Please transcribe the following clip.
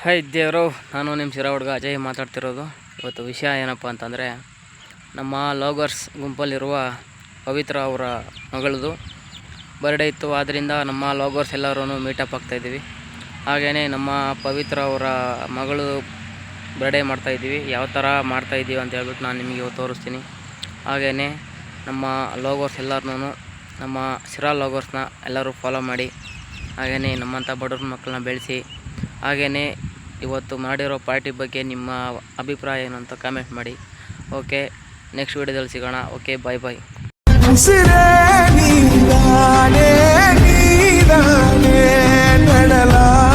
Hi ದೇವರು, ನಾನು ನಿಮ್ಮ ಶಿರಾ ಹುಡುಗ ಅಜಯ್ ಮಾತಾಡ್ತಿರೋದು. ಇವತ್ತು ವಿಷಯ ಏನಪ್ಪ ಅಂತಂದರೆ, ನಮ್ಮ ಲಾಗರ್ಸ್ ಗುಂಪಲ್ಲಿರುವ ಪವಿತ್ರ ಅವರ ಮಗಳದು ಬರ್ಡೇ ಇತ್ತು. ಆದ್ದರಿಂದ ನಮ್ಮ ಲಾಗರ್ಸ್ ಎಲ್ಲರೂ ಮೀಟಪ್ ಆಗ್ತಾಯಿದ್ದೀವಿ. ಹಾಗೆಯೇ ನಮ್ಮ ಪವಿತ್ರ ಅವರ ಮಗಳು ಬರ್ಡೇ ಮಾಡ್ತಾಯಿದ್ದೀವಿ. ಯಾವ ಥರ ಮಾಡ್ತಾಯಿದ್ದೀವಿ ಅಂತ ಹೇಳ್ಬಿಟ್ಟು ನಾನು ನಿಮಗೆ ಇವತ್ತು ತೋರಿಸ್ತೀನಿ. ಹಾಗೆಯೇ ನಮ್ಮ ಲಾಗರ್ಸ್ ಎಲ್ಲರೂ, ನಮ್ಮ ಶಿರಾ ಲಾಗರ್ಸ್ನ ಎಲ್ಲರೂ ಫಾಲೋ ಮಾಡಿ, ಹಾಗೆಯೇ ನಮ್ಮಂಥ ಬಡವ್ರ ಮಕ್ಕಳನ್ನ ಬೆಳೆಸಿ, ಹಾಗೆಯೇ ಇವತ್ತು ಮಾಡಿರೋ ಪಾರ್ಟಿ ಬಗ್ಗೆ ನಿಮ್ಮ ಅಭಿಪ್ರಾಯ ಏನು ಅಂತ ಕಾಮೆಂಟ್ ಮಾಡಿ. ಓಕೆ, ನೆಕ್ಸ್ಟ್ ವಿಡಿಯೋದಲ್ಲಿ ಸಿಗೋಣ. ಓಕೆ, ಬಾಯ್ ಬಾಯ್. ನೀ ನೀ ನೀ ನೀ ನೀ ನೀ ನೀ ನೀ ನೀ ನೀ ನೀ ನೀ ನೀ ನೀ ನೀ ನೀ ನೀ ನೀ